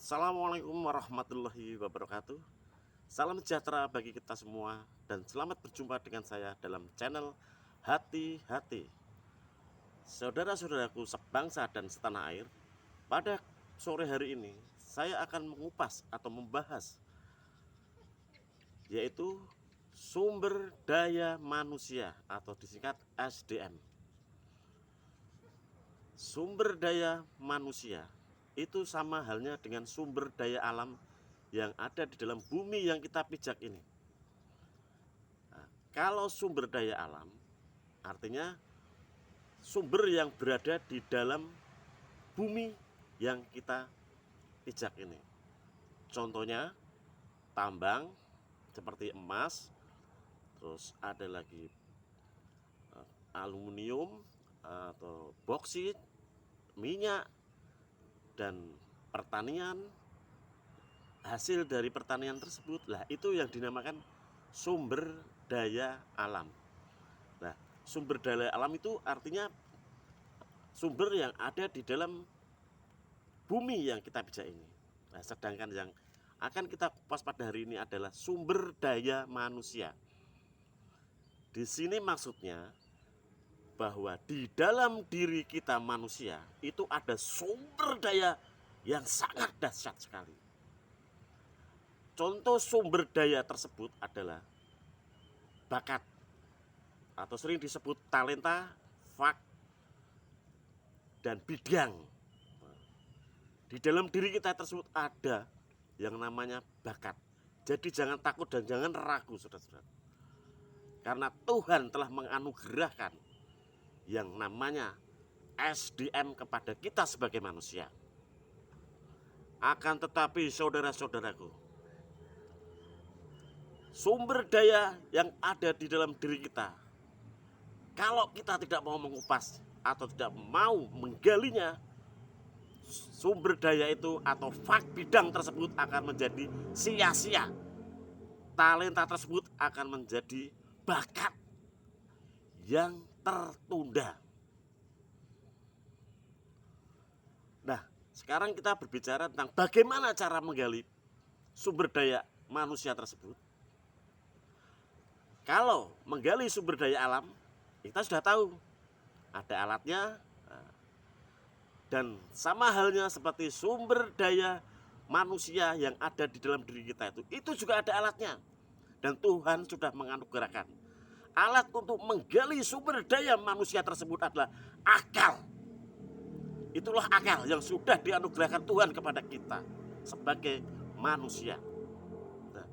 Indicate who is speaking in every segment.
Speaker 1: Assalamualaikum warahmatullahi wabarakatuh. Salam sejahtera bagi kita semua dan selamat berjumpa dengan saya dalam channel Hati-Hati. Saudara-saudaraku sebangsa dan setanah air, pada sore hari ini saya akan mengupas atau membahas yaitu sumber daya manusia atau disingkat SDM. Sumber daya manusia itu sama halnya dengan sumber daya alam yang ada di dalam bumi yang kita pijak ini. Nah, kalau sumber daya alam artinya sumber yang berada di dalam bumi yang kita pijak ini. Contohnya tambang seperti emas, terus ada lagi aluminium atau boksit, minyak, dan pertanian. Hasil dari pertanian tersebut lah itu yang dinamakan sumber daya alam. Nah, sumber daya alam itu artinya sumber yang ada di dalam bumi yang kita pijak ini. Nah, sedangkan yang akan kita kupas pada hari ini adalah sumber daya manusia. Di sini maksudnya bahwa di dalam diri kita manusia itu ada sumber daya yang sangat dahsyat sekali. Contoh sumber daya tersebut adalah bakat atau sering disebut talenta, fak, dan bidang. Di dalam diri kita tersebut ada yang namanya bakat. Jadi jangan takut dan jangan ragu, saudara-saudara. Karena Tuhan telah menganugerahkan yang namanya SDM kepada kita sebagai manusia. Akan tetapi saudara-saudaraku, sumber daya yang ada di dalam diri kita, kalau kita tidak mau mengupas atau tidak mau menggalinya, sumber daya itu atau fak bidang tersebut akan menjadi sia-sia. Talenta tersebut akan menjadi bakat yang tertunda. Nah, sekarang kita berbicara tentang bagaimana cara menggali sumber daya manusia tersebut. Kalau menggali sumber daya alam, kita sudah tahu ada alatnya. Dan sama halnya seperti sumber daya manusia yang ada di dalam diri kita itu juga ada alatnya. Dan Tuhan sudah menganugerahkan. Alat untuk menggali sumber daya manusia tersebut adalah akal. Itulah akal yang sudah dianugerahkan Tuhan kepada kita sebagai manusia. Nah,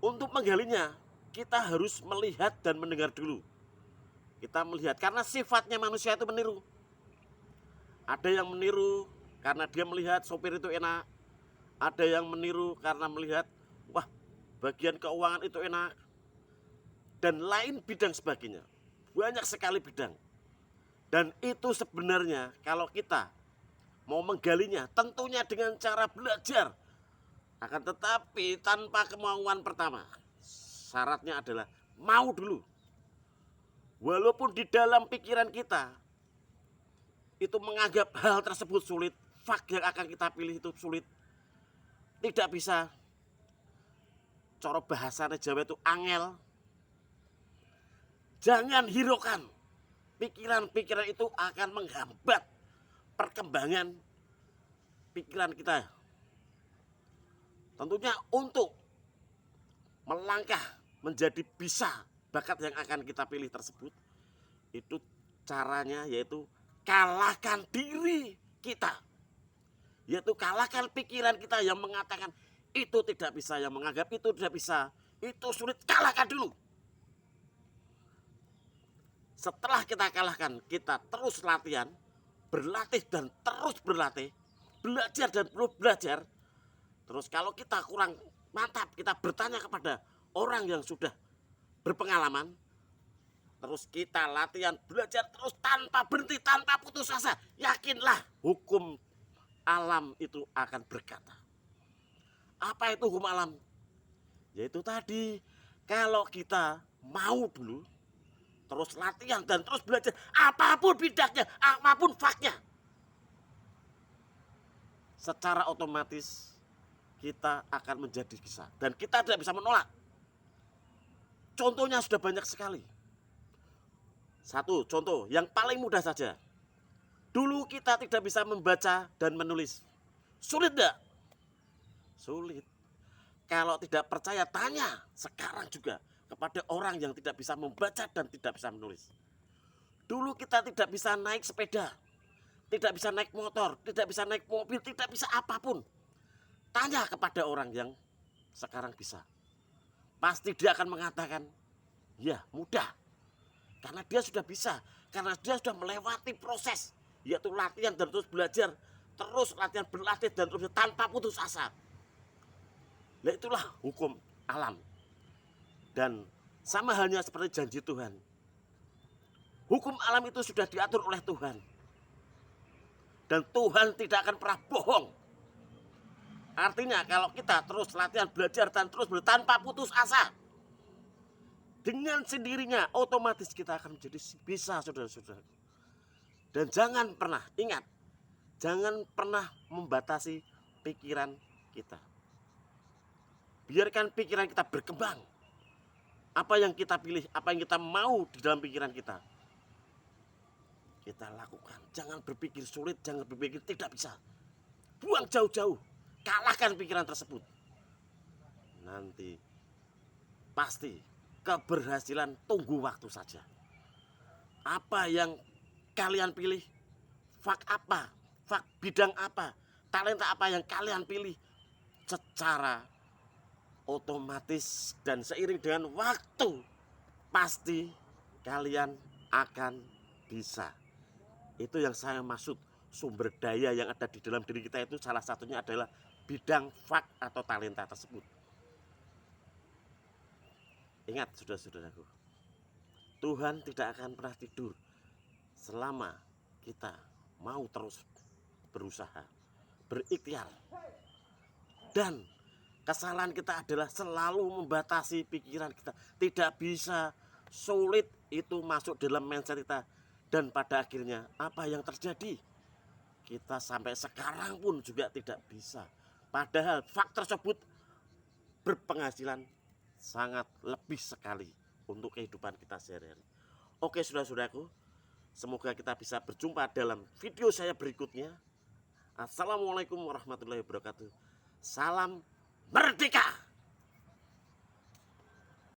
Speaker 1: untuk menggalinya, kita harus melihat dan mendengar dulu. Kita melihat karena sifatnya manusia itu meniru. Ada yang meniru karena dia melihat sopir itu enak. Ada yang meniru karena melihat, wah, bagian keuangan itu enak. Dan lain bidang sebagainya. Banyak sekali bidang. Dan itu sebenarnya kalau kita mau menggalinya tentunya dengan cara belajar. Akan tetapi tanpa kemauan pertama. Syaratnya adalah mau dulu. Walaupun di dalam pikiran kita itu menganggap hal tersebut sulit, fak yang akan kita pilih itu sulit, tidak bisa, cara bahasanya Jawa itu angel. Jangan hiraukan, pikiran-pikiran itu akan menghambat perkembangan pikiran kita. Tentunya untuk melangkah menjadi bisa bakat yang akan kita pilih tersebut, itu caranya yaitu kalahkan diri kita, yaitu kalahkan pikiran kita yang mengatakan itu tidak bisa, yang menganggap itu tidak bisa, itu sulit. Kalahkan dulu. Setelah kita kalahkan, kita terus latihan, berlatih dan terus berlatih, belajar dan terus belajar. Terus kalau kita kurang mantap, kita bertanya kepada orang yang sudah berpengalaman. Terus kita latihan, belajar terus tanpa berhenti, tanpa putus asa. Yakinlah hukum alam itu akan berkata. Apa itu hukum alam? Yaitu tadi, kalau kita mau dulu, terus latihan dan terus belajar, apapun bidangnya, apapun faknya. secara otomatis kita akan menjadi bisa dan kita tidak bisa menolak. Contohnya sudah banyak sekali. Satu contoh yang paling mudah saja. Dulu kita tidak bisa membaca dan menulis. Sulit enggak? Sulit. Kalau tidak percaya tanya sekarang juga kepada orang yang tidak bisa membaca dan tidak bisa menulis. Dulu kita tidak bisa naik sepeda, tidak bisa naik motor, tidak bisa naik mobil, tidak bisa apapun. Tanya kepada orang yang sekarang bisa. Pasti dia akan mengatakan, ya mudah. Karena dia sudah bisa, karena dia sudah melewati proses, yaitu latihan dan terus belajar, terus latihan berlatih dan terus tanpa putus asa. Nah itulah hukum alam. Dan sama halnya seperti janji Tuhan. Hukum alam itu sudah diatur oleh Tuhan. Dan Tuhan tidak akan pernah bohong. Artinya kalau kita terus latihan belajar dan terus tanpa putus asa, dengan sendirinya otomatis kita akan menjadi bisa, saudara-saudara. Dan jangan pernah, ingat, jangan pernah membatasi pikiran kita. Biarkan pikiran kita berkembang. Apa yang kita pilih, apa yang kita mau di dalam pikiran kita, kita lakukan. Jangan berpikir sulit, jangan berpikir tidak bisa. Buang jauh-jauh, kalahkan pikiran tersebut. Nanti pasti keberhasilan tunggu waktu saja. Apa yang kalian pilih, fak apa, fak bidang apa, talenta apa yang kalian pilih, secara otomatis dan seiring dengan waktu pasti kalian akan bisa. Itu yang saya maksud, sumber daya yang ada di dalam diri kita itu salah satunya adalah bidang fak atau talenta tersebut. Ingat saudara-saudaraku, Tuhan tidak akan pernah tidur selama kita mau terus berusaha, berikhtiar. Dan kesalahan kita adalah selalu membatasi pikiran kita. Tidak bisa, sulit itu masuk dalam mindset kita. Dan pada akhirnya apa yang terjadi? Kita sampai sekarang pun juga tidak bisa. Padahal faktor tersebut berpenghasilan sangat lebih sekali untuk kehidupan kita sehari-hari. Oke saudara-saudaraku, semoga kita bisa berjumpa dalam video saya berikutnya. Assalamualaikum warahmatullahi wabarakatuh. Salam merdeka.